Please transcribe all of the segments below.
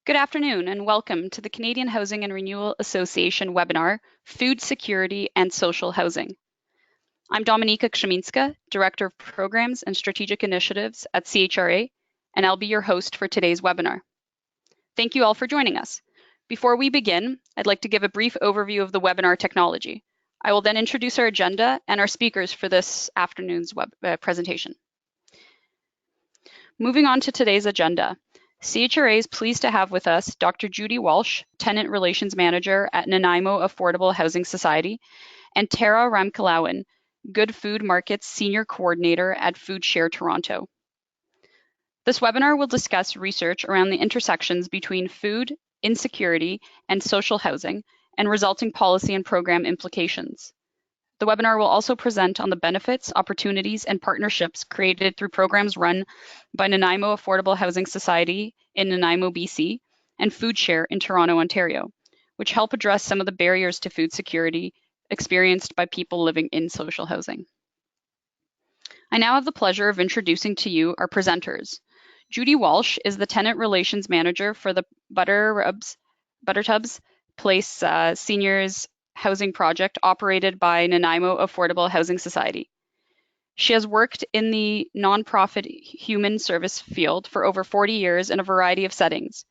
Good afternoon and welcome to the Canadian Housing and Renewal Association webinar, Food Security and Social Housing. I'm Dominika Krzeminska, Director of Programs and Strategic Initiatives at CHRA, and I'll be your host for today's webinar. Thank you all for joining us. Before we begin, I'd like to give a brief overview of the webinar technology. I will then introduce our agenda and our speakers for this afternoon's presentation. Moving on to today's agenda. CHRA is pleased to have with us Dr. Judy Walsh, Tenant Relations Manager at Nanaimo Affordable Housing Society, and Tara Ramkalawan, Good Food Markets Senior Coordinator at FoodShare Toronto. This webinar will discuss research around the intersections between food, insecurity, and social housing, and resulting policy and program implications. The webinar will also present on the benefits, opportunities, and partnerships created through programs run by Nanaimo Affordable Housing Society in Nanaimo, BC, and FoodShare in Toronto, Ontario, which help address some of the barriers to food security experienced by people living in social housing. I now have the pleasure of introducing to you our presenters. Judy Walsh is the Tenant Relations Manager for the Buttertubs Place Seniors Housing Project operated by Nanaimo Affordable Housing Society. She has worked in the nonprofit human service field for over 40 years in a variety of settings.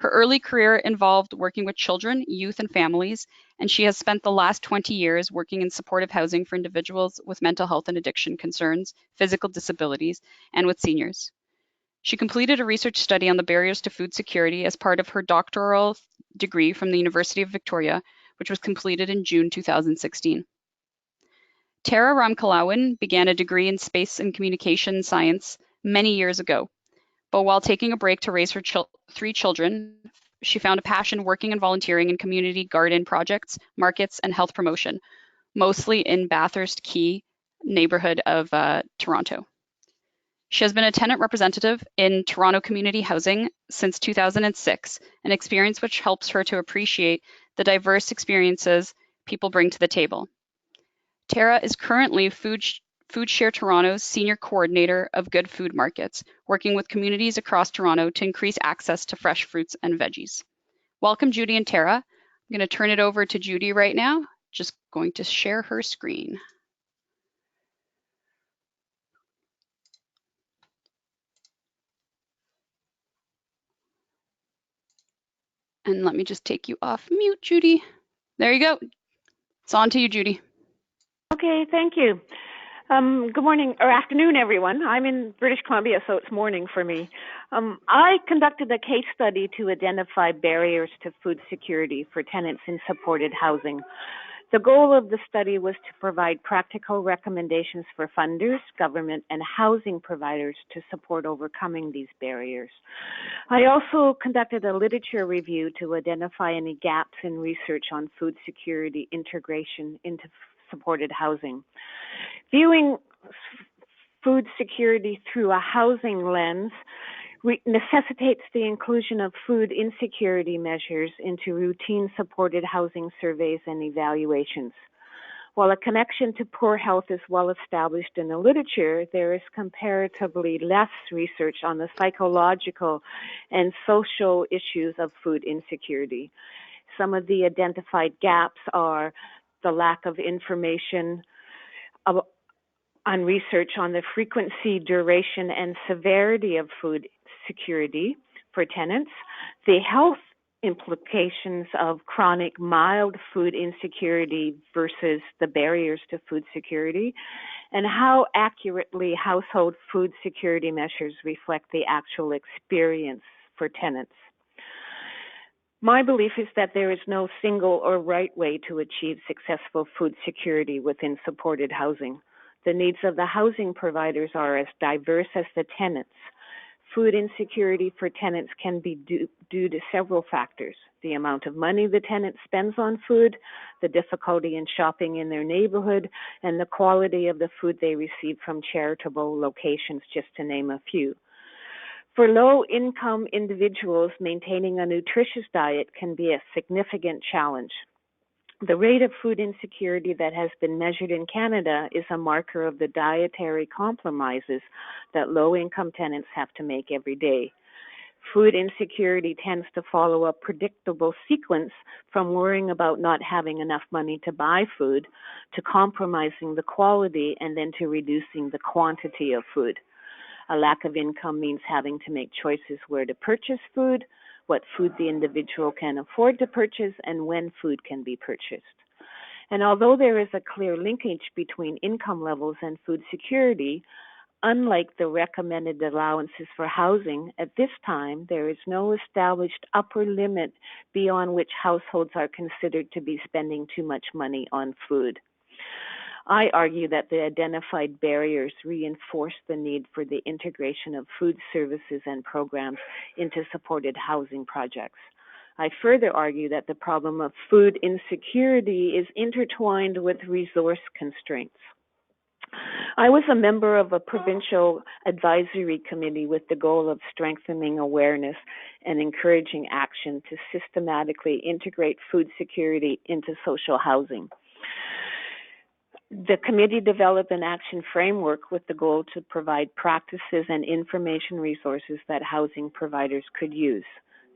Her early career involved working with children, youth, and families, and she has spent the last 20 years working in supportive housing for individuals with mental health and addiction concerns, physical disabilities, and with seniors. She completed a research study on the barriers to food security as part of her doctoral degree from the University of Victoria, which was completed in June 2016. Tara Ramkalawan began a degree in space and communication science many years ago, but while taking a break to raise her three children, she found a passion working and volunteering in community garden projects, markets, and health promotion, mostly in Bathurst Quay neighborhood of Toronto. She has been a tenant representative in Toronto Community Housing since 2006, an experience which helps her to appreciate the diverse experiences people bring to the table. Tara is currently FoodShare Toronto's Senior Coordinator of Good Food Markets, working with communities across Toronto to increase access to fresh fruits and veggies. Welcome, Judy and Tara. I'm going to turn it over to Judy right now. Just going to share her screen. And let me just take you off mute, Judy. There you go. It's on to you, Judy. Okay, thank you. Good morning or afternoon, everyone. I'm in British Columbia, so it's morning for me. I conducted a case study to identify barriers to food security for tenants in supported housing. The goal of the study was to provide practical recommendations for funders, government, and housing providers to support overcoming these barriers. I also conducted a literature review to identify any gaps in research on food security integration into supported housing. Viewing food security through a housing lens necessitates the inclusion of food insecurity measures into routine supported housing surveys and evaluations. While a connection to poor health is well established in the literature, there is comparatively less research on the psychological and social issues of food insecurity. Some of the identified gaps are the lack of information on research on the frequency, duration, and severity of food security for tenants, the health implications of chronic mild food insecurity versus the barriers to food security, and how accurately household food security measures reflect the actual experience for tenants. My belief is that there is no single or right way to achieve successful food security within supported housing. The needs of the housing providers are as diverse as the tenants. Food insecurity for tenants can be due to several factors: the amount of money the tenant spends on food, the difficulty in shopping in their neighborhood, and the quality of the food they receive from charitable locations, just to name a few. For low-income individuals, maintaining a nutritious diet can be a significant challenge. The rate of food insecurity that has been measured in Canada is a marker of the dietary compromises that low-income tenants have to make every day. Food insecurity tends to follow a predictable sequence from worrying about not having enough money to buy food, to compromising the quality, and then to reducing the quantity of food. A lack of income means having to make choices where to purchase food, what food the individual can afford to purchase, and when food can be purchased. And although there is a clear linkage between income levels and food security, unlike the recommended allowances for housing, at this time there is no established upper limit beyond which households are considered to be spending too much money on food. I argue that the identified barriers reinforce the need for the integration of food services and programs into supported housing projects. I further argue that the problem of food insecurity is intertwined with resource constraints. I was a member of a provincial advisory committee with the goal of strengthening awareness and encouraging action to systematically integrate food security into social housing. The committee developed an action framework with the goal to provide practices and information resources that housing providers could use.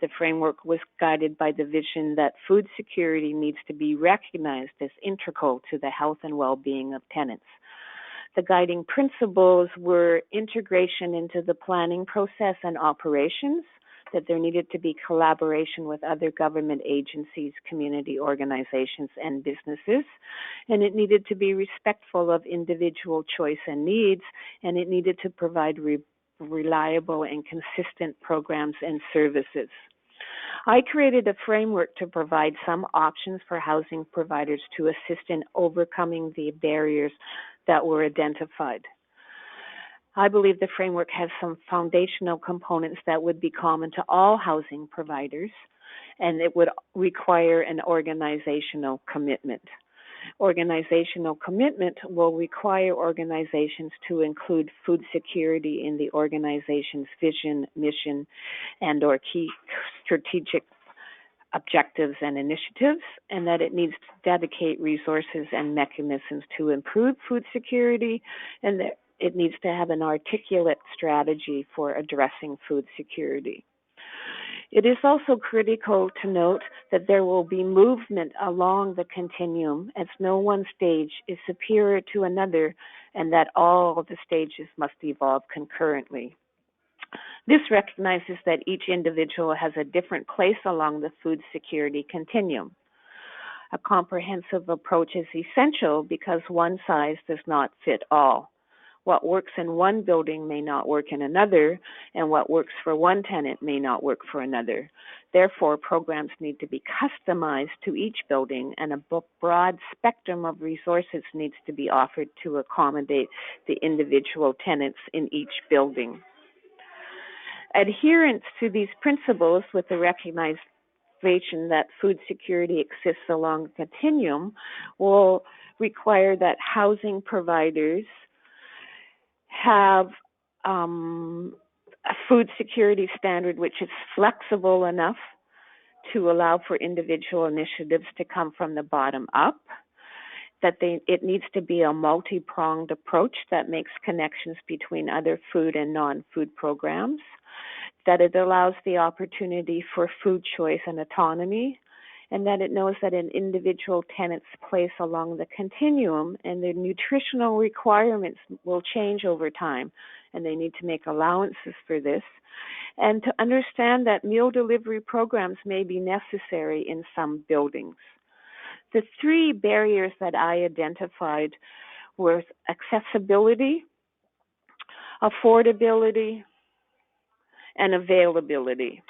The framework was guided by the vision that food security needs to be recognized as integral to the health and well-being of tenants. The guiding principles were integration into the planning process and operations, that there needed to be collaboration with other government agencies, community organizations, and businesses, and it needed to be respectful of individual choice and needs, and it needed to provide reliable and consistent programs and services. I created a framework to provide some options for housing providers to assist in overcoming the barriers that were identified. I believe the framework has some foundational components that would be common to all housing providers, and it would require an organizational commitment. Organizational commitment will require organizations to include food security in the organization's vision, mission, and/or key strategic objectives and initiatives, and that it needs to dedicate resources and mechanisms to improve food security, and that it needs to have an articulate strategy for addressing food security. It is also critical to note that there will be movement along the continuum, as no one stage is superior to another, and that all of the stages must evolve concurrently. This recognizes that each individual has a different place along the food security continuum. A comprehensive approach is essential because one size does not fit all. What works in one building may not work in another, and what works for one tenant may not work for another. Therefore, programs need to be customized to each building, and a broad spectrum of resources needs to be offered to accommodate the individual tenants in each building. Adherence to these principles with the recognization that food security exists along a continuum will require that housing providers have a food security standard which is flexible enough to allow for individual initiatives to come from the bottom up, that it needs to be a multi-pronged approach that makes connections between other food and non-food programs, that it allows the opportunity for food choice and autonomy, and that it knows that an individual tenant's place along the continuum and their nutritional requirements will change over time, and they need to make allowances for this, and to understand that meal delivery programs may be necessary in some buildings. The three barriers that I identified were accessibility, affordability, and availability.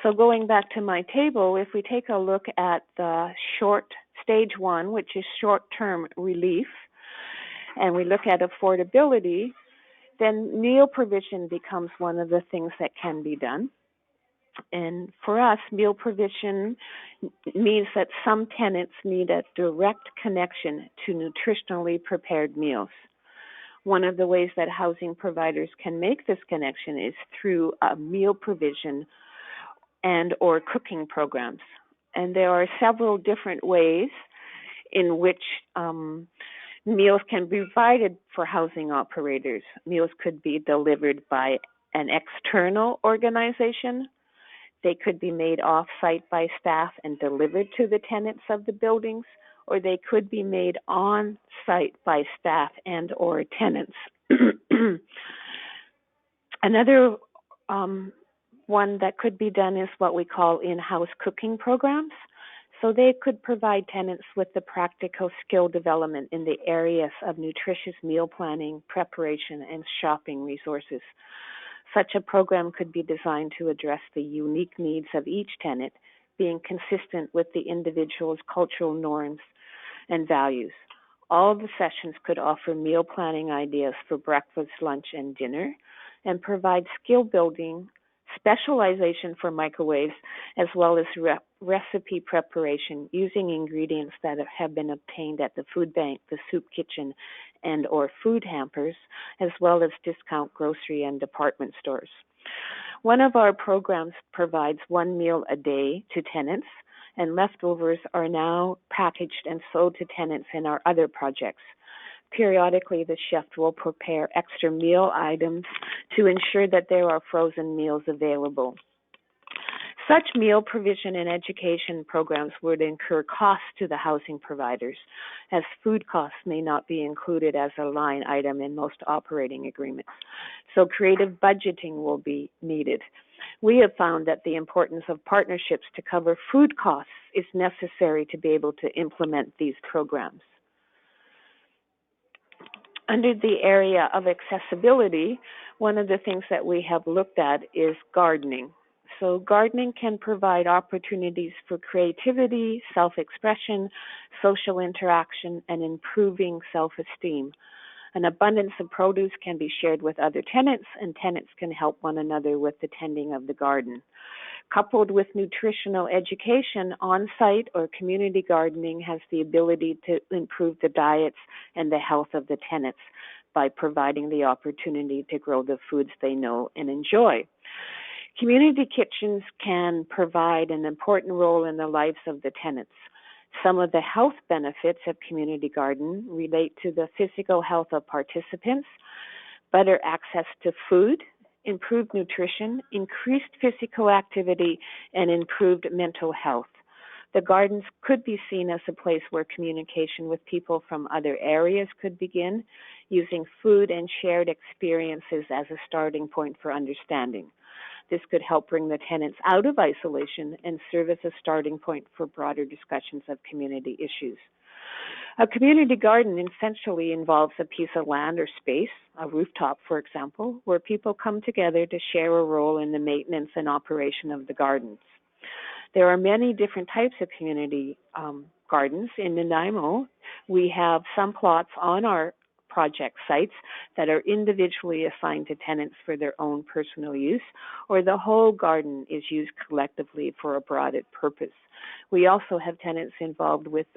So going back to my table, if we take a look at the stage one, which is short-term relief, and we look at affordability, then meal provision becomes one of the things that can be done. And for us, meal provision means that some tenants need a direct connection to nutritionally prepared meals. One of the ways that housing providers can make this connection is through a meal provision and or cooking programs. And there are several different ways in which meals can be provided for housing operators. Meals could be delivered by an external organization. They could be made off-site by staff and delivered to the tenants of the buildings, or they could be made on-site by staff and or tenants. Another one that could be done is what we call in-house cooking programs. So they could provide tenants with the practical skill development in the areas of nutritious meal planning, preparation, and shopping resources. Such a program could be designed to address the unique needs of each tenant, being consistent with the individual's cultural norms and values. All the sessions could offer meal planning ideas for breakfast, lunch, and dinner, and provide skill building, specialization for microwaves, as well as recipe preparation using ingredients that have been obtained at the food bank, the soup kitchen, and or food hampers, as well as discount grocery and department stores. One of our programs provides one meal a day to tenants, and leftovers are now packaged and sold to tenants in our other projects. Periodically, the chef will prepare extra meal items to ensure that there are frozen meals available. Such meal provision and education programs would incur costs to the housing providers, as food costs may not be included as a line item in most operating agreements. So creative budgeting will be needed. We have found that the importance of partnerships to cover food costs is necessary to be able to implement these programs. Under the area of accessibility, one of the things that we have looked at is gardening. So gardening can provide opportunities for creativity, self-expression, social interaction, and improving self-esteem. An abundance of produce can be shared with other tenants, and tenants can help one another with the tending of the garden. Coupled with nutritional education, on-site or community gardening has the ability to improve the diets and the health of the tenants by providing the opportunity to grow the foods they know and enjoy. Community kitchens can provide an important role in the lives of the tenants. Some of the health benefits of community garden relate to the physical health of participants, better access to food, improved nutrition, increased physical activity, and improved mental health. The gardens could be seen as a place where communication with people from other areas could begin, using food and shared experiences as a starting point for understanding. This could help bring the tenants out of isolation and serve as a starting point for broader discussions of community issues. A community garden essentially involves a piece of land or space, a rooftop, for example, where people come together to share a role in the maintenance and operation of the gardens. There are many different types of community gardens. In Nanaimo, we have some plots on our project sites that are individually assigned to tenants for their own personal use, or the whole garden is used collectively for a broader purpose. We also have tenants involved with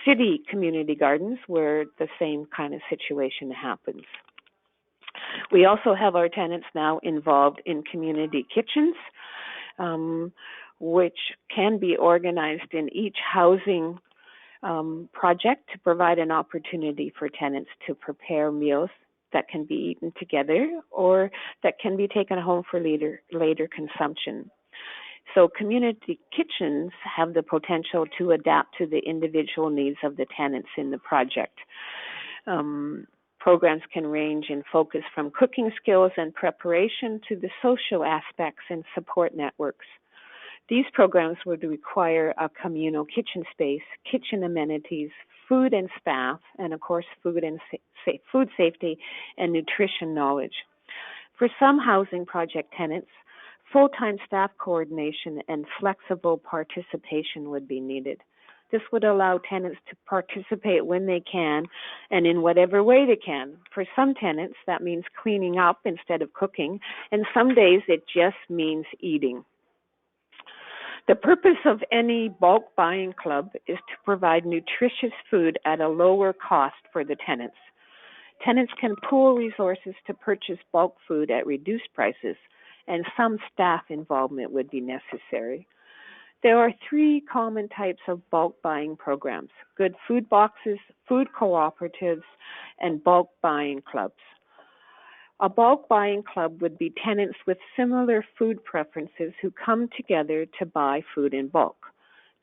city community gardens where the same kind of situation happens. We also have our tenants now involved in community kitchens, which can be organized in each housing project to provide an opportunity for tenants to prepare meals that can be eaten together or that can be taken home for later consumption. So community kitchens have the potential to adapt to the individual needs of the tenants in the project. Programs can range in focus from cooking skills and preparation to the social aspects and support networks. These programs would require a communal kitchen space, kitchen amenities, food and staff, and of course food safety and nutrition knowledge. For some housing project tenants, full-time staff coordination and flexible participation would be needed. This would allow tenants to participate when they can and in whatever way they can. For some tenants, that means cleaning up instead of cooking, and some days it just means eating. The purpose of any bulk buying club is to provide nutritious food at a lower cost for the tenants. Tenants can pool resources to purchase bulk food at reduced prices, and some staff involvement would be necessary. There are three common types of bulk buying programs: good food boxes, food cooperatives, and bulk buying clubs. A bulk buying club would be tenants with similar food preferences who come together to buy food in bulk.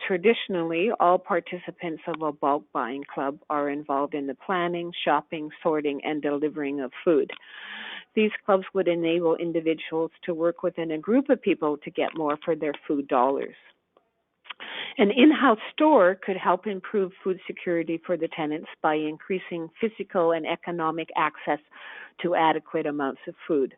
Traditionally, all participants of a bulk buying club are involved in the planning, shopping, sorting, and delivering of food. These clubs would enable individuals to work within a group of people to get more for their food dollars. An in-house store could help improve food security for the tenants by increasing physical and economic access to adequate amounts of food.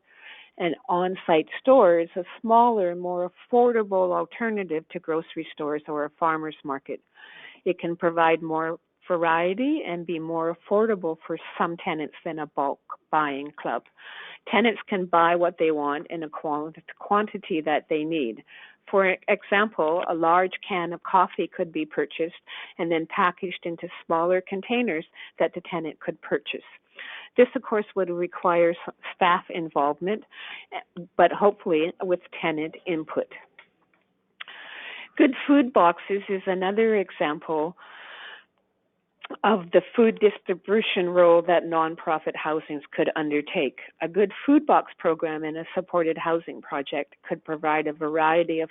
An on-site store is a smaller, more affordable alternative to grocery stores or a farmer's market. It can provide more variety and be more affordable for some tenants than a bulk buying club. Tenants can buy what they want in a quantity that they need. For example, a large can of coffee could be purchased and then packaged into smaller containers that the tenant could purchase. This, of course, would require staff involvement, but hopefully with tenant input. Good food boxes is another example of the food distribution role that nonprofit housings could undertake. A good food box program in a supported housing project could provide a variety of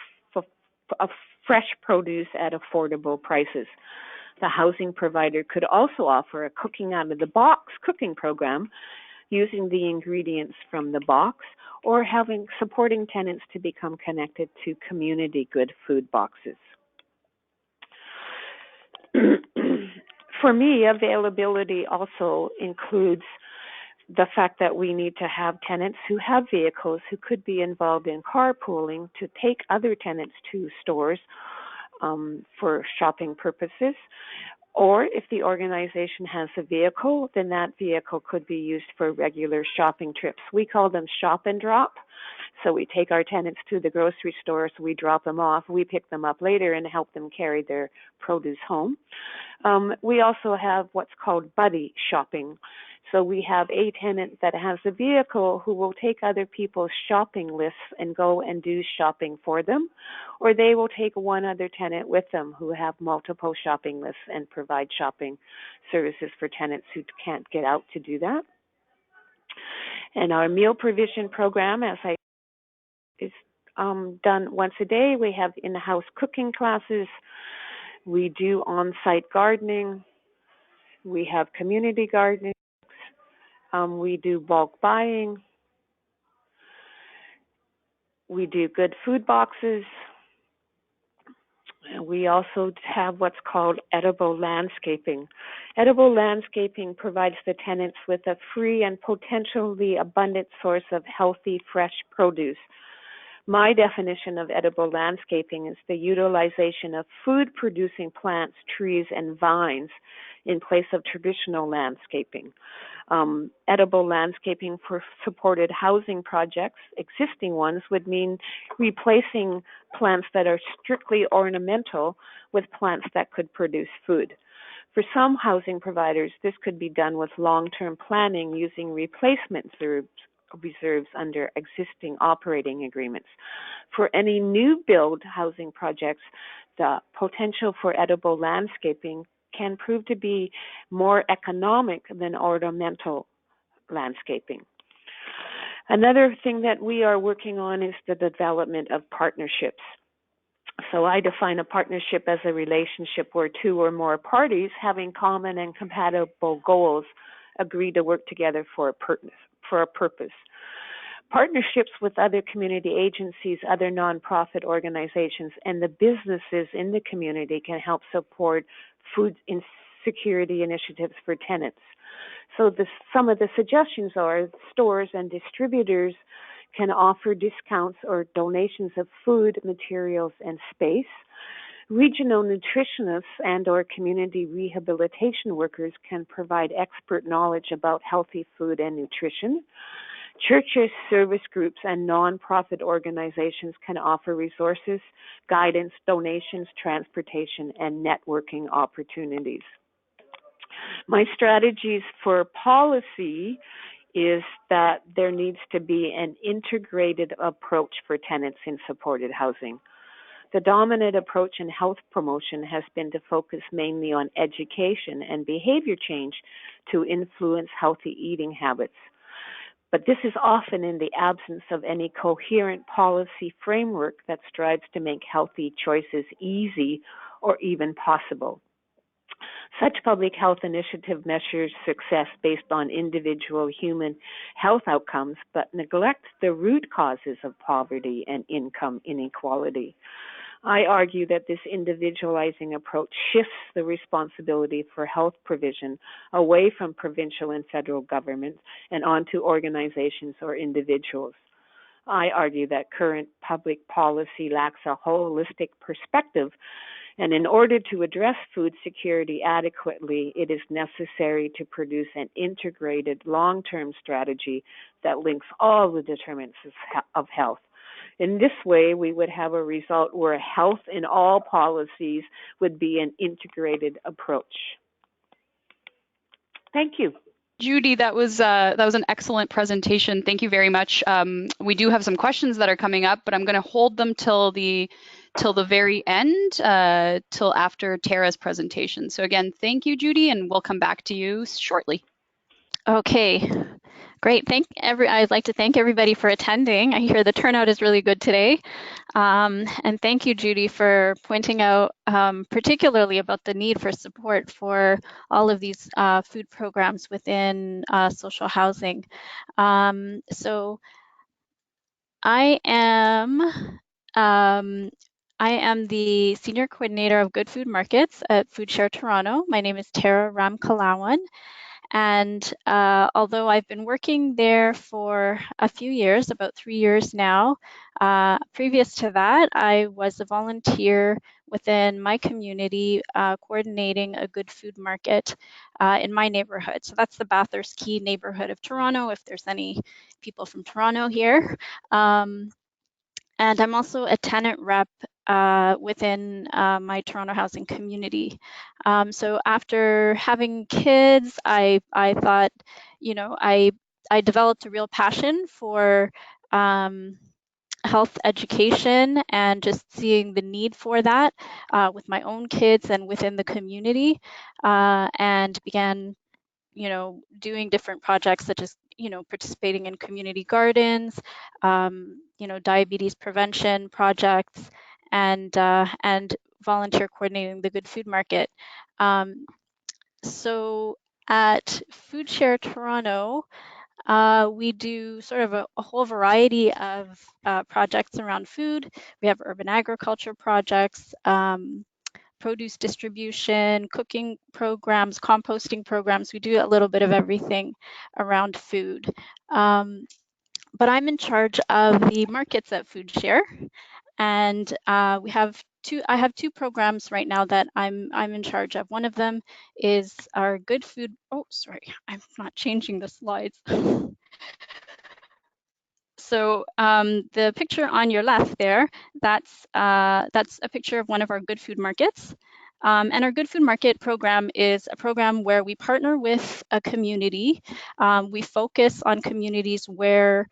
fresh produce at affordable prices. The housing provider could also offer a cooking out of the box cooking program using the ingredients from the box, or supporting tenants to become connected to community good food boxes. For me, availability also includes the fact that we need to have tenants who have vehicles who could be involved in carpooling to take other tenants to stores for shopping purposes. Or if the organization has a vehicle, then that vehicle could be used for regular shopping trips. We call them shop and drop. So we take our tenants to the grocery stores, we drop them off, we pick them up later and help them carry their produce home. We also have what's called buddy shopping. So we have a tenant that has a vehicle who will take other people's shopping lists and go and do shopping for them, or they will take one other tenant with them who have multiple shopping lists and provide shopping services for tenants who can't get out to do that. And our meal provision program, as I is done once a day. We have in-house cooking classes. We do on-site gardening. We have community gardening. We do bulk buying. We do good food boxes. We also have what's called edible landscaping. Edible landscaping provides the tenants with a free and potentially abundant source of healthy, fresh produce. My definition of edible landscaping is the utilization of food-producing plants, trees, and vines in place of traditional landscaping. Edible landscaping for supported housing projects, existing ones, would mean replacing plants that are strictly ornamental with plants that could produce food. For some housing providers, this could be done with long-term planning using replacement reserves under existing operating agreements. For any new build housing projects, the potential for edible landscaping can prove to be more economic than ornamental landscaping. Another thing that we are working on is the development of partnerships. So I define a partnership as a relationship where two or more parties having common and compatible goals agree to work together for a purpose. Partnerships with other community agencies, other nonprofit organizations, and the businesses in the community can help support food insecurity initiatives for tenants. So some of the suggestions are stores and distributors can offer discounts or donations of food, materials, and space. Regional nutritionists and or community rehabilitation workers can provide expert knowledge about healthy food and nutrition. Churches, service groups, and nonprofit organizations can offer resources, guidance, donations, transportation, and networking opportunities. My strategies for policy is that there needs to be an integrated approach for tenants in supported housing. The dominant approach in health promotion has been to focus mainly on education and behavior change to influence healthy eating habits. But this is often in the absence of any coherent policy framework that strives to make healthy choices easy or even possible. Such public health initiative measures success based on individual human health outcomes, but neglect the root causes of poverty and income inequality. I argue that this individualizing approach shifts the responsibility for health provision away from provincial and federal governments and onto organizations or individuals. I argue that current public policy lacks a holistic perspective, and in order to address food security adequately, it is necessary to produce an integrated long term strategy that links all the determinants of health. In this way, we would have a result where health in all policies would be an integrated approach. Thank you. Judy, that was an excellent presentation. Thank you very much. We do have some questions that are coming up, but I'm going to hold them till the very end, till after Tara's presentation. So again, thank you, Judy, and we'll come back to you shortly. Okay, great. I'd like to thank everybody for attending. I hear the turnout is really good today. And thank you, Judy, for pointing out particularly about the need for support for all of these food programs within social housing. So I am the Senior Coordinator of Good Food Markets at FoodShare Toronto. My name is Tara Ramkalawan. And although I've been working there for a few years, about 3 years now, previous to that, I was a volunteer within my community coordinating a good food market in my neighborhood. So that's the Bathurst Key neighborhood of Toronto, if there's any people from Toronto here. And I'm also a tenant rep within my Toronto housing community. So after having kids, I thought, I developed a real passion for health education and just seeing the need for that with my own kids and within the community, and began doing different projects such as, participating in community gardens, diabetes prevention projects, and volunteer coordinating the Good Food Market. So at FoodShare Toronto, we do sort of a whole variety of projects around food. We have urban agriculture projects, produce distribution, cooking programs, composting programs. We do a little bit of everything around food. But I'm in charge of the markets at FoodShare, and I have two programs right now that I'm in charge of. One of them is our good food. Oh, sorry, I'm not changing the slides. So the picture on your left there, that's a picture of one of our good food markets. And our Good Food Market program is a program where we partner with a community. We focus on communities where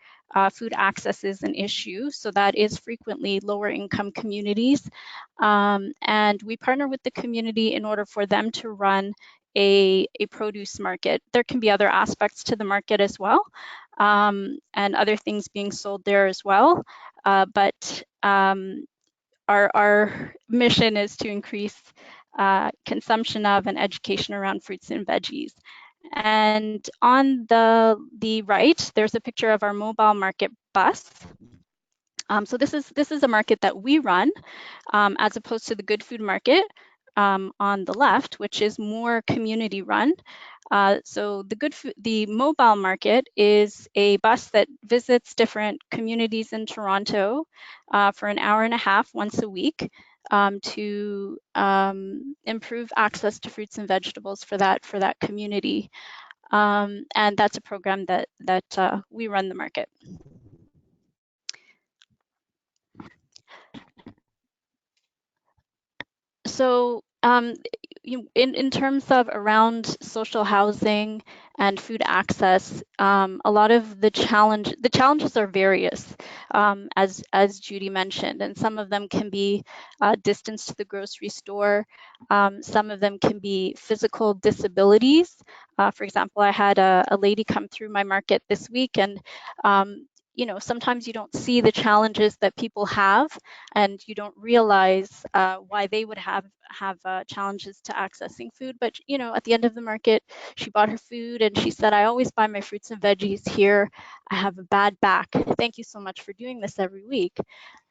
food access is an issue. So that is frequently lower income communities. And we partner with the community in order for them to run a produce market. There can be other aspects to the market as well, and other things being sold there as well. But our mission is to increase consumption of and education around fruits and veggies. And on the right, there's a picture of our mobile market bus. So this is a market that we run, as opposed to the Good Food Market on the left, which is more community run. So the mobile market is a bus that visits different communities in Toronto for an hour and a half once a week, to improve access to fruits and vegetables for that community. And that's a program that we run the market. So in terms of around social housing and food access, a lot of the challenges are various, as Judy mentioned, and some of them can be distance to the grocery store. Some of them can be physical disabilities. For example, I had a lady come through my market this week, and sometimes you don't see the challenges that people have, and you don't realize why they would have challenges to accessing food. But at the end of the market, she bought her food and she said, "I always buy my fruits and veggies here. I have a bad back. Thank you so much for doing this every week."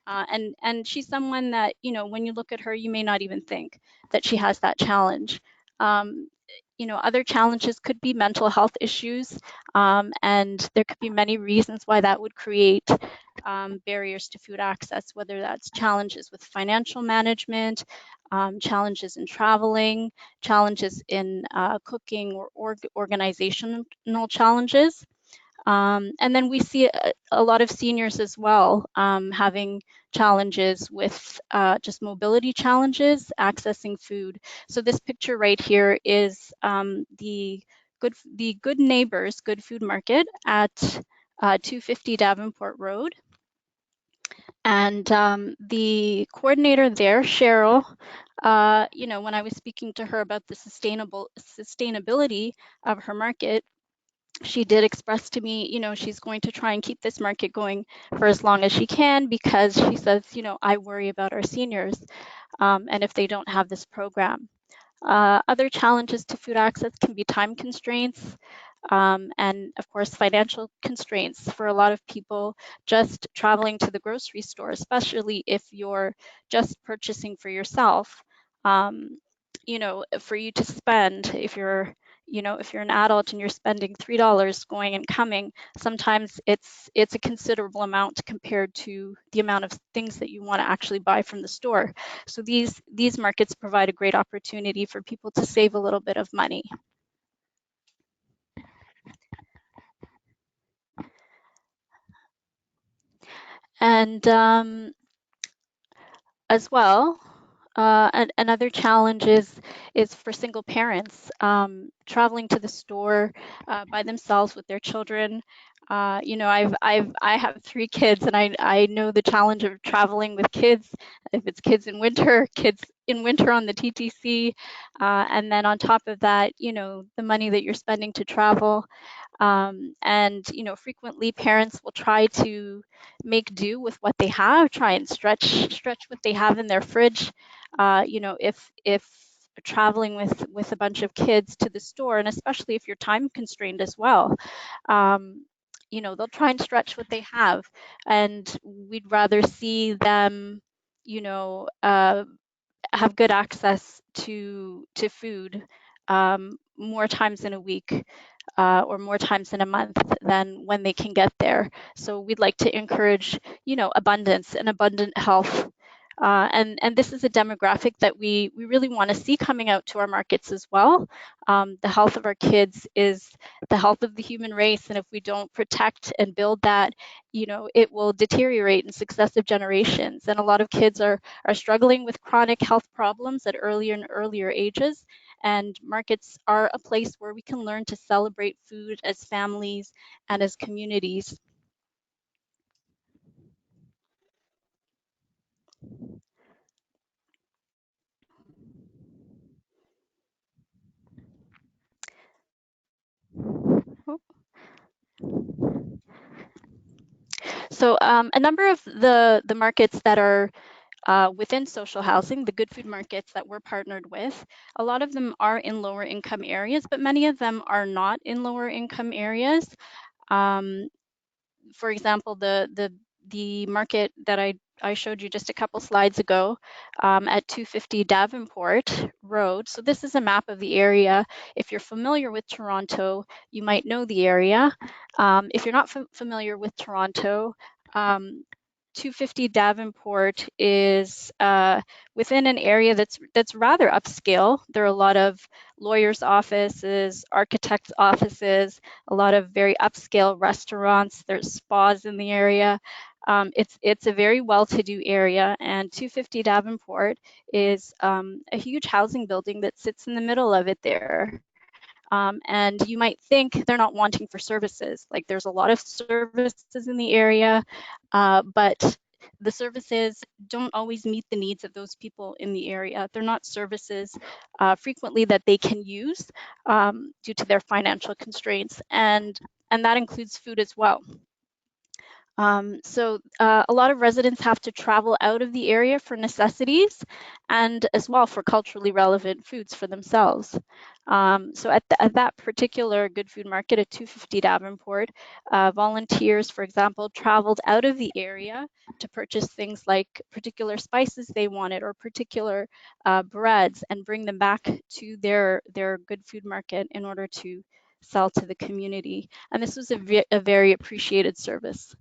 And she's someone that, when you look at her, you may not even think that she has that challenge. Um, other challenges could be mental health issues, and there could be many reasons why that would create barriers to food access, whether that's challenges with financial management, challenges in traveling, challenges in cooking, or organizational challenges. And then we see a lot of seniors as well having challenges with just mobility challenges, accessing food. So this picture right here is the Good Neighbors Good Food Market at 250 Davenport Road. And the coordinator there, Cheryl, when I was speaking to her about the sustainability of her market, she did express to me, she's going to try and keep this market going for as long as she can, because she says, I worry about our seniors and if they don't have this program. Other challenges to food access can be time constraints, and of course financial constraints for a lot of people just traveling to the grocery store, especially if you're just purchasing for yourself. For you to spend, if you're an adult and you're spending $3 going and coming, sometimes it's a considerable amount compared to the amount of things that you want to actually buy from the store. So these markets provide a great opportunity for people to save a little bit of money. And as well, another challenge is for single parents traveling to the store by themselves with their children. I have 3 kids, and I know the challenge of traveling with kids. If it's kids in winter on the TTC, and then on top of that, the money that you're spending to travel. And frequently parents will try to make do with what they have, try and stretch what they have in their fridge. If traveling with a bunch of kids to the store, and especially if you're time constrained as well, they'll try and stretch what they have, and we'd rather see them have good access to food more times in a week or more times in a month than when they can get there. So we'd like to encourage, abundance and abundant health. And this is a demographic that we really want to see coming out to our markets as well. The health of our kids is the health of the human race, and if we don't protect and build that, it will deteriorate in successive generations. And a lot of kids are struggling with chronic health problems at earlier and earlier ages. And markets are a place where we can learn to celebrate food as families and as communities. So a number of the markets that are within social housing, the good food markets that we're partnered with, a lot of them are in lower income areas, but many of them are not in lower income areas. For example, the market that I showed you just a couple slides ago at 250 Davenport Road. So this is a map of the area. If you're familiar with Toronto, you might know the area. If you're not familiar with Toronto, 250 Davenport is within an area that's rather upscale. There are a lot of lawyers' offices, architects' offices, a lot of very upscale restaurants. There's spas in the area. It's a very well-to-do area, and 250 Davenport is a huge housing building that sits in the middle of it there. And you might think they're not wanting for services. Like there's a lot of services in the area, but the services don't always meet the needs of those people in the area. They're not services frequently that they can use due to their financial constraints, and that includes food as well. So a lot of residents have to travel out of the area for necessities and as well for culturally relevant foods for themselves. So at that particular Good Food Market at 250 Davenport, volunteers, for example, traveled out of the area to purchase things like particular spices they wanted or particular breads and bring them back to their Good Food Market in order to sell to the community. And this was a very appreciated service.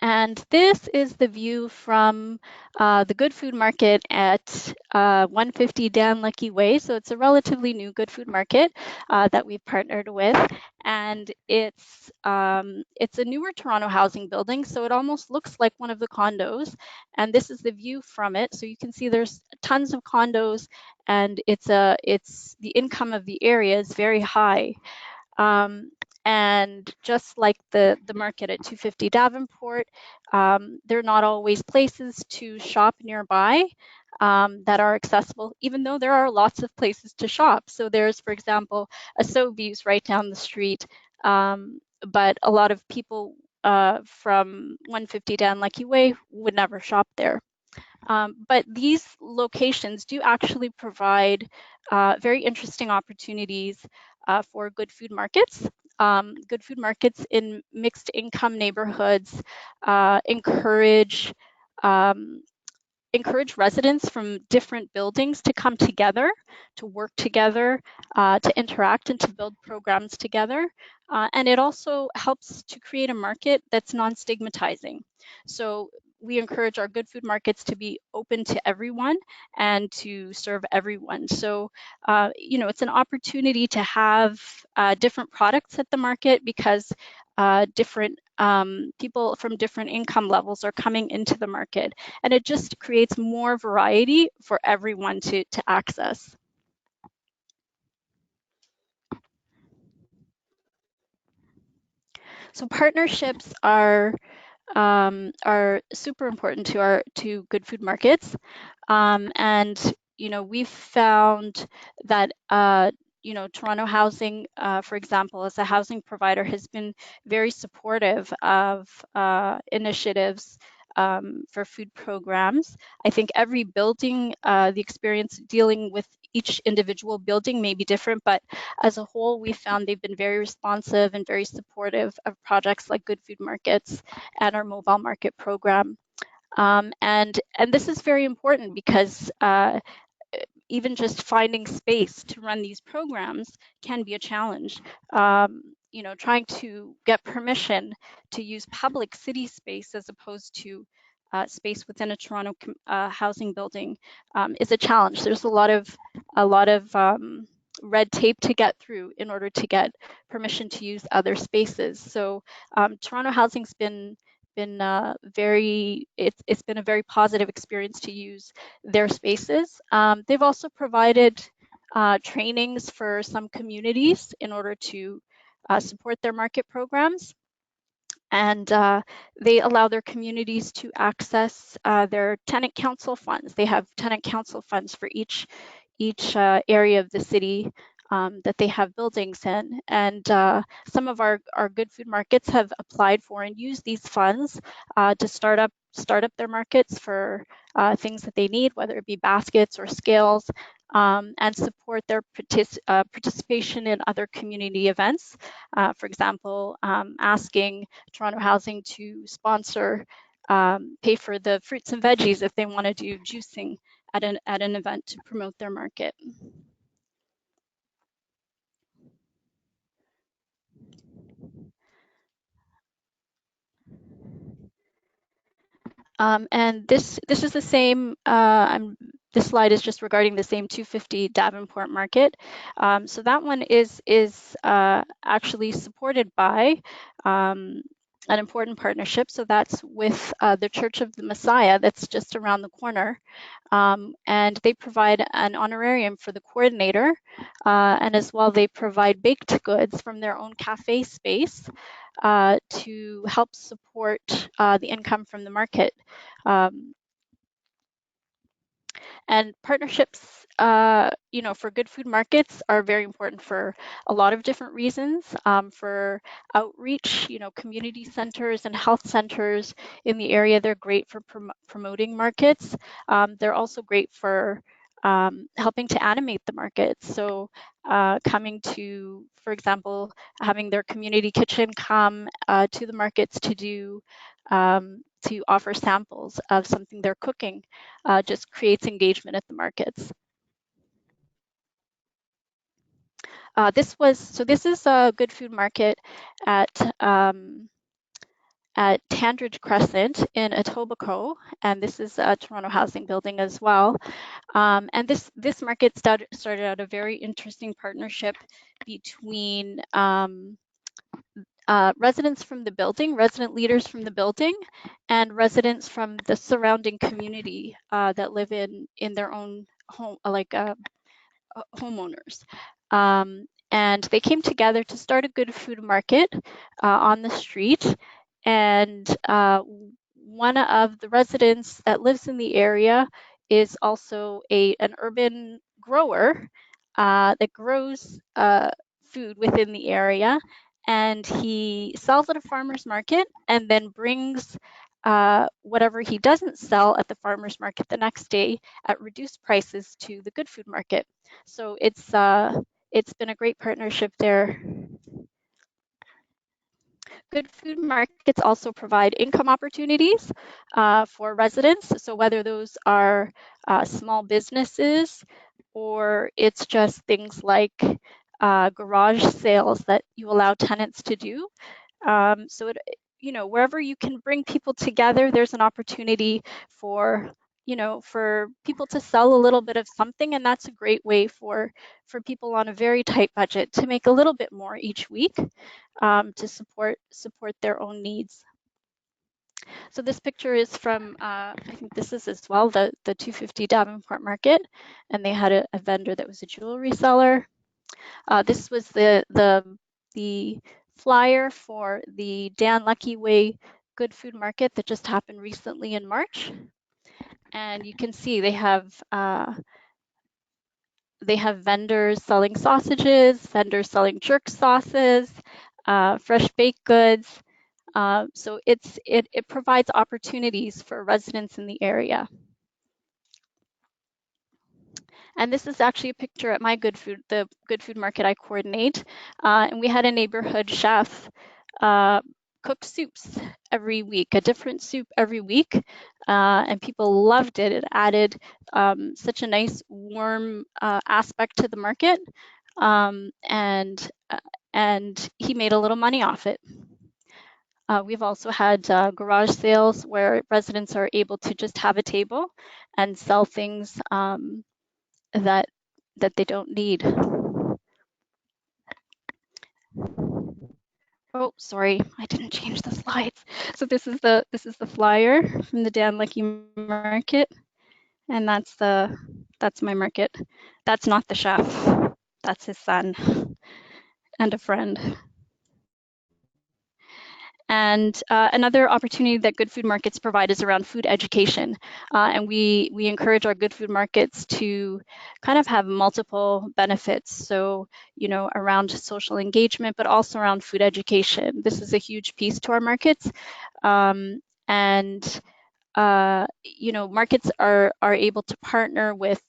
And this is the view from the Good Food Market at 150 Dan Lucky Way. So it's a relatively new Good Food Market that we've partnered with. And it's a newer Toronto housing building, so it almost looks like one of the condos. And this is the view from it. So you can see there's tons of condos, and it's the income of the area is very high. And just like the market at 250 Davenport, there are not always places to shop nearby that are accessible, even though there are lots of places to shop. So there's, for example, a Sobeys right down the street, but a lot of people from 150 Dan Lucky Way would never shop there. But these locations do actually provide very interesting opportunities for good food markets. Good food markets in mixed income neighborhoods encourage residents from different buildings to come together, to work together, to interact and to build programs together. And it also helps to create a market that's non-stigmatizing. So we encourage our good food markets to be open to everyone and to serve everyone. So, it's an opportunity to have different products at the market because different people from different income levels are coming into the market. And it just creates more variety for everyone to access. So partnerships are super important to good food markets, and we've found that Toronto Housing, for example, as a housing provider, has been very supportive of initiatives for food programs. I think every building, the experience dealing with each individual building may be different, but as a whole, we found they've been very responsive and very supportive of projects like Good Food Markets and our mobile market program. And this is very important because even just finding space to run these programs can be a challenge. Trying to get permission to use public city space as opposed to space within a Toronto housing building is a challenge. There's a lot of red tape to get through in order to get permission to use other spaces. So Toronto Housing's been it's been a very positive experience to use their spaces. They've also provided trainings for some communities in order to support their market programs. And they allow their communities to access their tenant council funds. They have tenant council funds for each area of the city that they have buildings in. And some of our good food markets have applied for and used these funds to start up their markets for things that they need, whether it be baskets or scales, and support their participation in other community events. For example, asking Toronto Housing to sponsor, pay for the fruits and veggies if they want to do juicing at an event to promote their market. And this is the same. This slide is just regarding the same 250 Davenport market. So that one is actually supported by an important partnership. So that's with the Church of the Messiah that's just around the corner. And they provide an honorarium for the coordinator. And as well, they provide baked goods from their own cafe space to help support the income from the market. Um, and partnerships, for good food markets are very important for a lot of different reasons. For outreach, community centers and health centers in the area, they're great for promoting markets. They're also great for helping to animate the markets. So coming to, for example, having their community kitchen come to the markets to offer samples of something they're cooking just creates engagement at the markets. This is a good food market at Tandridge Crescent in Etobicoke, and this is a Toronto housing building as well. And this market started out a very interesting partnership between residents from the building, resident leaders from the building, and residents from the surrounding community that live in their own home, homeowners. And they came together to start a good food market on the street. And one of the residents that lives in the area is also an urban grower that grows food within the area. And he sells at a farmer's market and then brings whatever he doesn't sell at the farmer's market the next day at reduced prices to the good food market. So it's been a great partnership there. Good food markets also provide income opportunities for residents. So whether those are small businesses or it's just things like garage sales that you allow tenants to do. Wherever you can bring people together, there's an opportunity for for people to sell a little bit of something, and that's a great way for people on a very tight budget to make a little bit more each week to support their own needs. So this picture is from I think this is as well the 250 Davenport market, and they had a vendor that was a jewelry seller. This was the flyer for the Dan Lucky Way Good Food Market that just happened recently in March. And you can see they have vendors selling sausages, vendors selling jerk sauces, fresh baked goods. So it provides opportunities for residents in the area. And this is actually a picture at the good food market I coordinate. And we had a neighborhood chef cook soups every week, a different soup every week. And people loved it. It added such a nice warm aspect to the market. And he made a little money off it. We've also had garage sales where residents are able to just have a table and sell things that they don't need. Oh, sorry, I didn't change the slides. So this is the flyer from the Dan Lucky Market, and that's my market. That's not the chef. That's his son and a friend. And another opportunity that good food markets provide is around food education. And we encourage our good food markets to kind of have multiple benefits. So, around social engagement, but also around food education. This is a huge piece to our markets. Markets are able to partner with,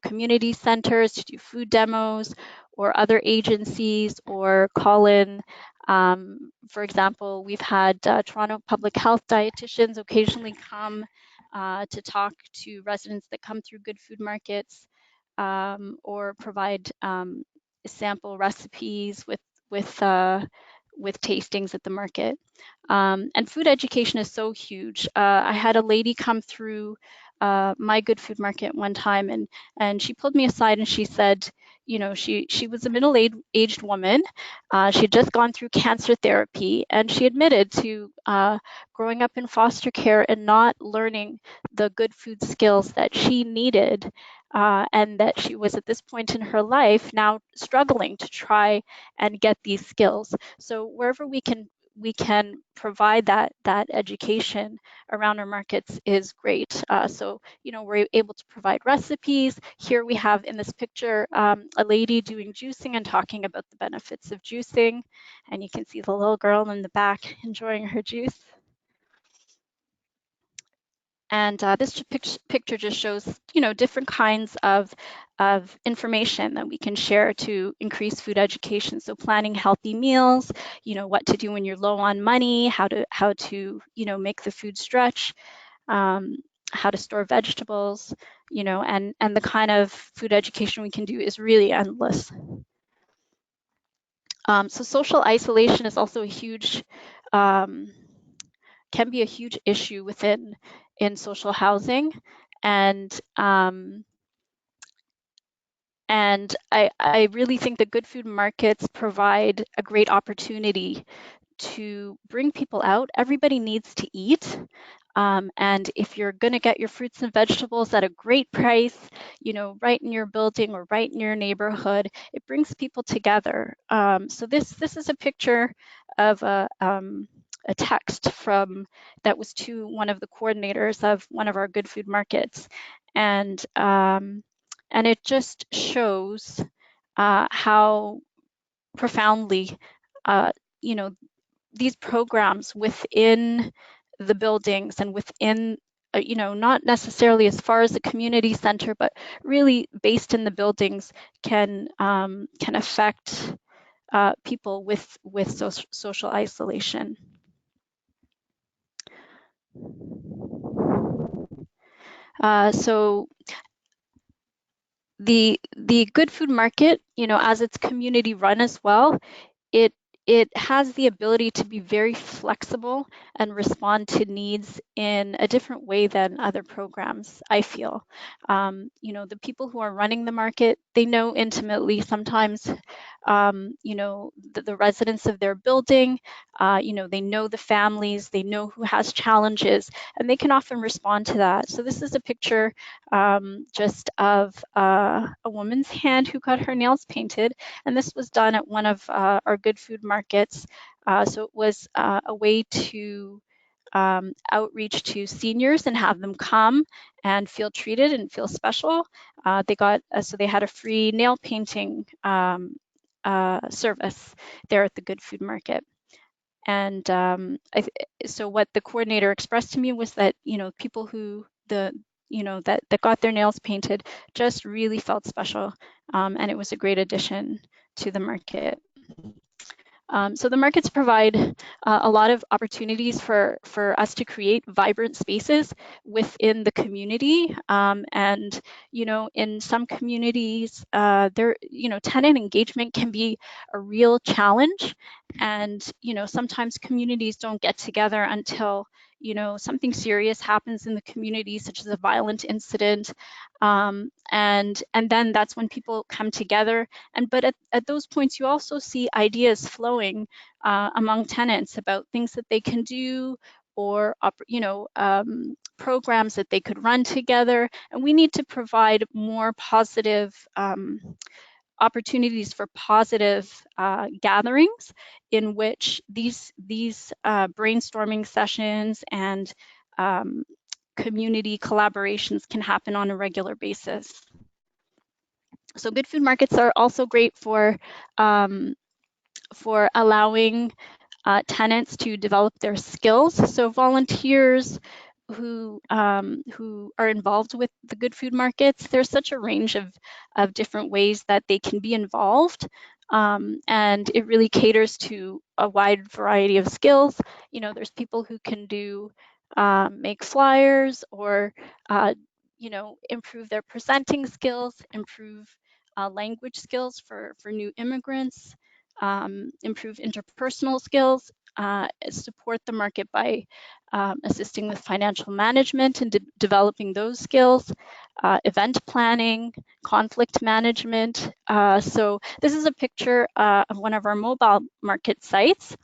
community centers to do food demos or other agencies or call in. For example, we've had Toronto Public Health dietitians occasionally come to talk to residents that come through good food markets or provide sample recipes with with tastings at the market. And food education is so huge. I had a lady come through my Good Food Market one time, and she pulled me aside and she said, you know, she was a middle-aged woman. She had just gone through cancer therapy, and she admitted to growing up in foster care and not learning the good food skills that she needed, and that she was at this point in her life now struggling to try and get these skills. So wherever we can provide that education around our markets is great. So, you know, we're able to provide recipes. Here we have in this picture a lady doing juicing and talking about the benefits of juicing. And you can see the little girl in the back enjoying her juice. And this picture just shows, you know, different kinds of information that we can share to increase food education. So planning healthy meals, you know, what to do when you're low on money, how to you know, make the food stretch, how to store vegetables, you know, and the kind of food education we can do is really endless. So social isolation is also a huge can be a huge issue in social housing, and I really think that good food markets provide a great opportunity to bring people out. Everybody needs to eat. And if you're going to get your fruits and vegetables at a great price, you know, right in your building or right in your neighborhood, it brings people together. So this is a picture of a text from that was to one of the coordinators of one of our good food markets, and it just shows how profoundly, you know, these programs within the buildings and within, you know, not necessarily as far as the community center, but really based in the buildings can affect people with social isolation. So the good food market, you know, as it's community run as well, it has the ability to be very flexible and respond to needs in a different way than other programs, I feel. You know, the people who are running the market, they know intimately sometimes, you know, the residents of their building, you know, they know the families, they know who has challenges, and they can often respond to that. So this is a picture just of a woman's hand who got her nails painted, and this was done at one of our good food markets. So it was a way to outreach to seniors and have them come and feel treated and feel special. They got so they had a free nail painting service there at the good food market. And so what the coordinator expressed to me was that, you know, people who you know, that got their nails painted just really felt special, and it was a great addition to the market. So the markets provide a lot of opportunities for us to create vibrant spaces within the community. And, you know, in some communities, you know, tenant engagement can be a real challenge. And, you know, sometimes communities don't get together until, you know, something serious happens in the community, such as a violent incident. And then that's when people come together. But at those points, you also see ideas flowing among tenants about things that they can do, or you know, programs that they could run together. And we need to provide more positive opportunities for positive gatherings in which these brainstorming sessions and community collaborations can happen on a regular basis. So good food markets are also great for allowing tenants to develop their skills. So volunteers who are involved with the good food markets, there's such a range of different ways that they can be involved. And it really caters to a wide variety of skills. You know, there's people who can do make flyers, or you know, improve their presenting skills, improve language skills for new immigrants. improve interpersonal skills, support the market by assisting with financial management and developing those skills, event planning, conflict management. So this is a picture of one of our mobile market sites,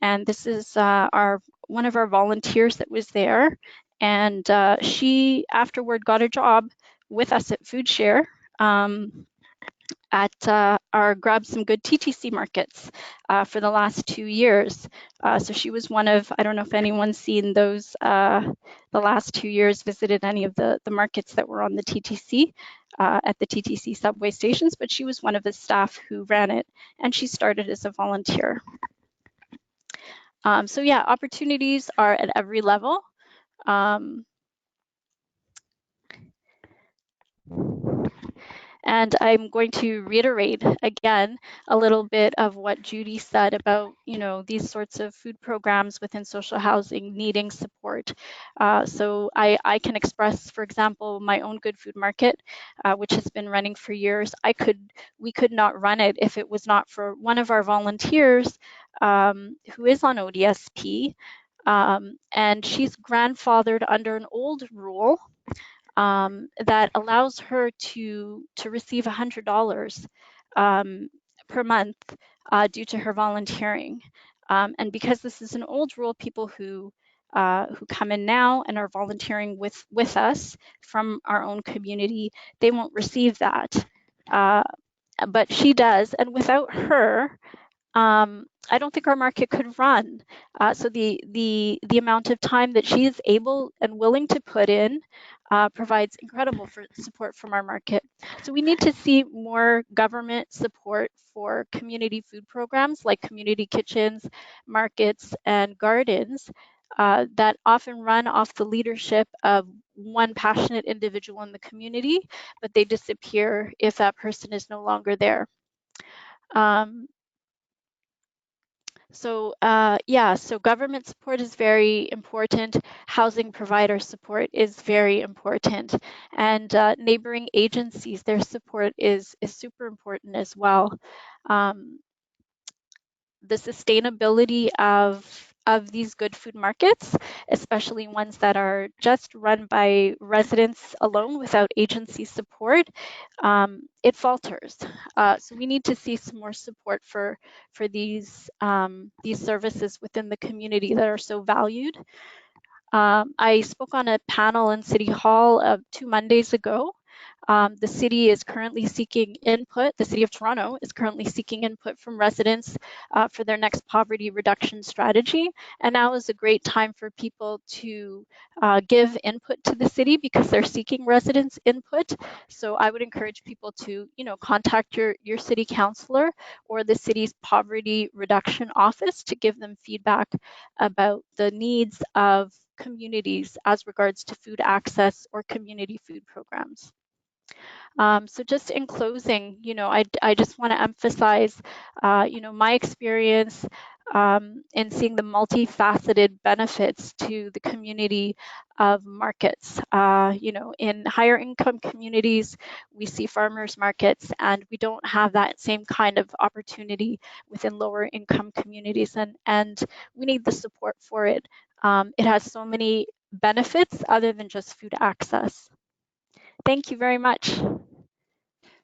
and this is one of our volunteers that was there, and she afterward got a job with us at FoodShare. At our Grab Some Good TTC markets for the last 2 years. So she was one of, I don't know if anyone's seen those, the last 2 years, visited any of the markets that were on the TTC, at the TTC subway stations, but she was one of the staff who ran it, and she started as a volunteer. So yeah, opportunities are at every level. And I'm going to reiterate again a little bit of what Judy said about, these sorts of food programs within social housing needing support. So I can express, for example, my own Good Food Market, which has been running for years. We could not run it if it was not for one of our volunteers who is on ODSP, and she's grandfathered under an old rule that allows her to receive $100 per month due to her volunteering. And because this is an old rule, people who come in now and are volunteering with us from our own community, they won't receive that. But she does, and without her, I don't think our market could run. So the amount of time that she is able and willing to put in provides incredible support from our market. So we need to see more government support for community food programs like community kitchens, markets, and gardens that often run off the leadership of one passionate individual in the community, but they disappear if that person is no longer there. So government support is very important. Housing provider support is very important, and neighboring agencies, their support is super important as well. The sustainability of these good food markets, especially ones that are just run by residents alone without agency support, it falters. So we need to see some more support for these services within the community that are so valued. I spoke on a panel in City Hall 2 Mondays ago. The city is currently seeking input. The City of Toronto is currently seeking input from residents for their next poverty reduction strategy. And now is a great time for people to give input to the city because they're seeking residents' input. So I would encourage people to, contact your city councillor or the city's poverty reduction office to give them feedback about the needs of communities as regards to food access or community food programs. So just in closing, I just want to emphasize, my experience in seeing the multifaceted benefits to the community of markets. In higher income communities, we see farmers markets, and we don't have that same kind of opportunity within lower income communities, and we need the support for it. It has so many benefits other than just food access. Thank you very much.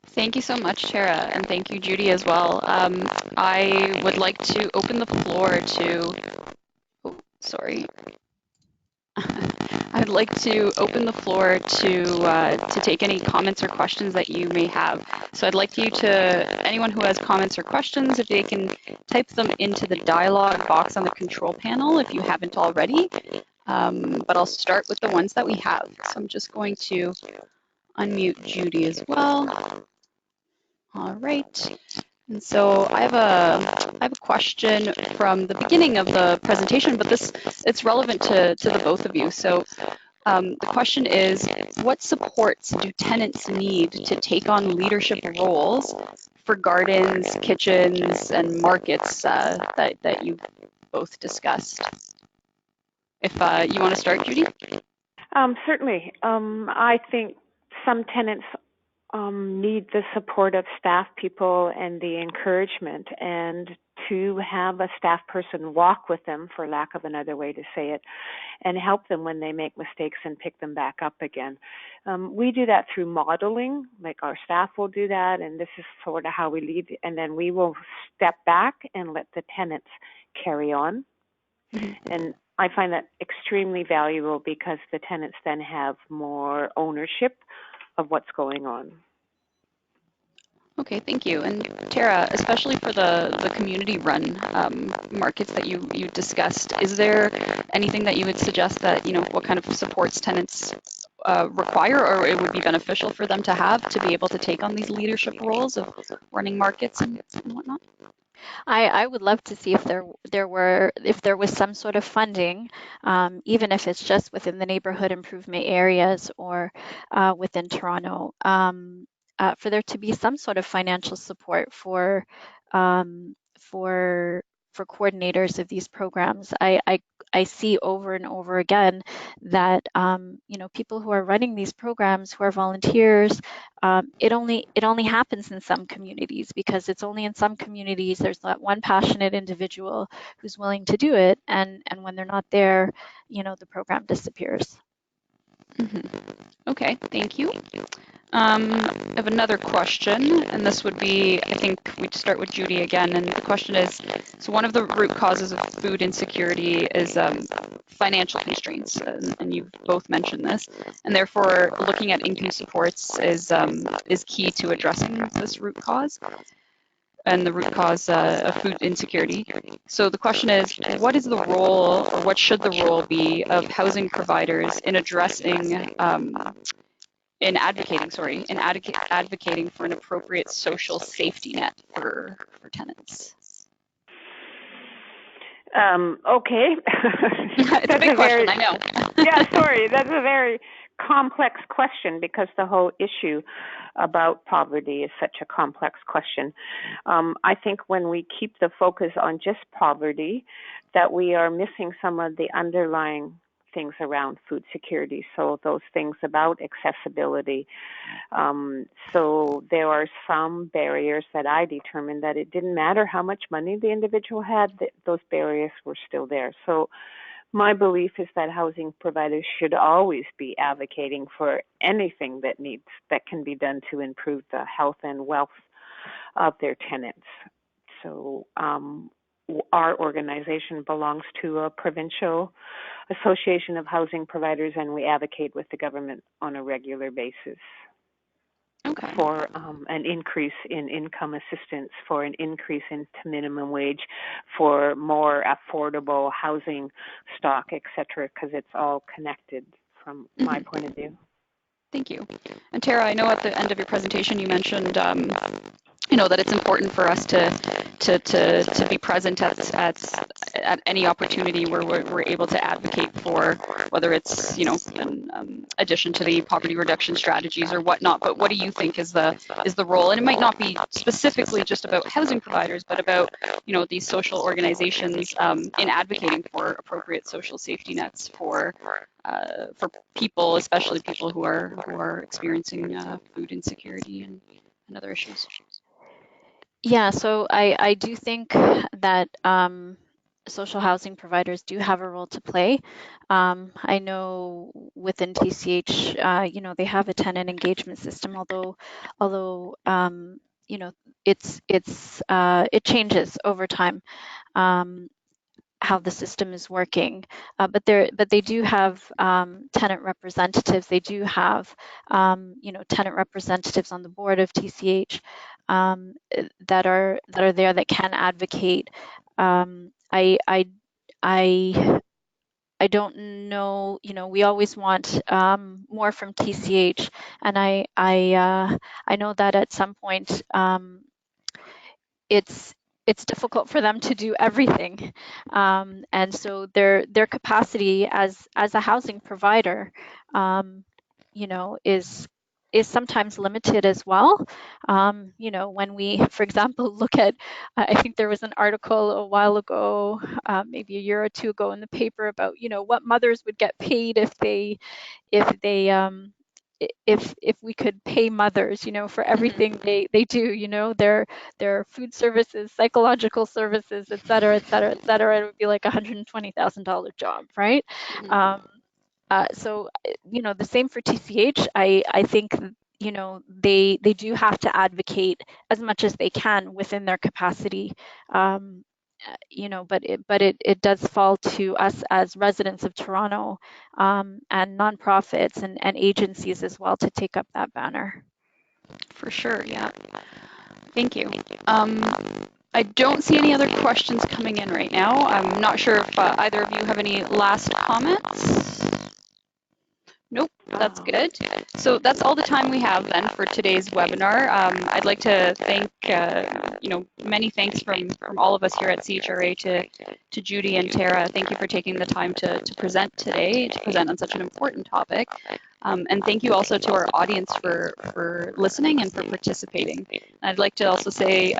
Thank you so much, Tara, and thank you, Judy, as well. I would like to open the floor to, I would like to open the floor to take any comments or questions that you may have. So I'd like anyone who has comments or questions, if they can type them into the dialogue box on the control panel if you haven't already. But I'll start with the ones that we have. So I'm just going to unmute Judy as well. All right. And so I have a question from the beginning of the presentation, but it's relevant to the both of you. So the question is, what supports do tenants need to take on leadership roles for gardens, kitchens, and markets that you've both discussed? If you want to start, Judy? Certainly. I think some tenants need the support of staff people and the encouragement, and to have a staff person walk with them, for lack of another way to say it, and help them when they make mistakes and pick them back up again. We do that through modeling, like our staff will do that, and this is sort of how we lead, and then we will step back and let the tenants carry on. And I find that extremely valuable because the tenants then have more ownership of what's going on. Okay, thank you. And Tara, especially for the community-run markets that you discussed, is there anything that you would suggest that, what kind of supports tenants require, or it would be beneficial for them to have to be able to take on these leadership roles of running markets and whatnot? I would love to see if there was some sort of funding, even if it's just within the neighborhood improvement areas or within Toronto, for there to be some sort of financial support um, for for coordinators of these programs. I see over and over again that people who are running these programs, who are volunteers, it only happens in some communities, because it's only in some communities there's that one passionate individual who's willing to do it, and when they're not there, the program disappears. Okay, thank you. I have another question, and this would be, I think we'd start with Judy again, and the question is, so one of the root causes of food insecurity is financial constraints, and you've both mentioned this, and therefore looking at income supports is key to addressing this root cause and the root cause of food insecurity. So the question is, what is the role, or what should the role be of housing providers in addressing advocating for an appropriate social safety net for tenants? Okay. It's a big question, I know. Yeah, sorry. That's a very complex question, because the whole issue about poverty is such a complex question. I think when we keep the focus on just poverty, that we are missing some of the underlying things around food security. So those things about accessibility. So there are some barriers that I determined that it didn't matter how much money the individual had, that those barriers were still there. So my belief is that housing providers should always be advocating for anything that can be done to improve the health and wealth of their tenants. So our organization belongs to a provincial association of housing providers, and we advocate with the government on a regular basis. Okay. For an increase in income assistance, for an increase in minimum wage, for more affordable housing stock, et cetera, because it's all connected from my point of view. Thank you. And Tara, I know at the end of your presentation you mentioned that it's important for us to be present at any opportunity where we're able to advocate for, whether it's in addition to the poverty reduction strategies or whatnot. But what do you think is the role? And it might not be specifically just about housing providers, but about these social organizations in advocating for appropriate social safety nets for people, especially people who are experiencing food insecurity and other issues. Yeah, so I do think that social housing providers do have a role to play. I know within TCH, they have a tenant engagement system, although it changes over time. How the system is working, but they do have tenant representatives. They do have tenant representatives on the board of TCH that are there that can advocate. I don't know. We always want more from TCH, and I know that at some point it's difficult for them to do everything, and so their capacity as a housing provider, is sometimes limited as well. When we, for example, look at, I think there was an article a while ago, maybe a year or two ago in the paper about what mothers would get paid if they if we could pay mothers, for everything they do, their food services, psychological services, et cetera, et cetera, et cetera, it would be like $120,000 job, right? So, the same for TCH. I think, they do have to advocate as much as they can within their capacity. But it does fall to us as residents of Toronto, and nonprofits and agencies as well to take up that banner. For sure, yeah. Thank you. I don't see any other questions coming in right now. I'm not sure if either of you have any last comments. Nope, that's good. So that's all the time we have then for today's webinar. I'd like to thank, many thanks from all of us here at CHRA to Judy and Tara. Thank you for taking the time to present today, to present on such an important topic. And thank you also to our audience for listening and for participating. I'd like to also say,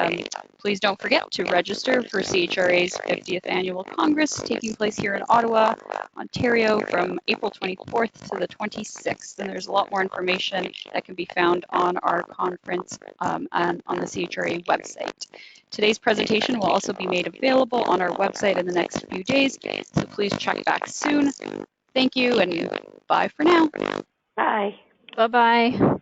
please don't forget to register for CHRA's 50th Annual Congress taking place here in Ottawa, Ontario from April 24th to the 26th. And there's a lot more information that can be found on our conference and on the CHRA website. Today's presentation will also be made available on our website in the next few days, so please check back soon. Thank you and bye for now. Bye. Bye-bye.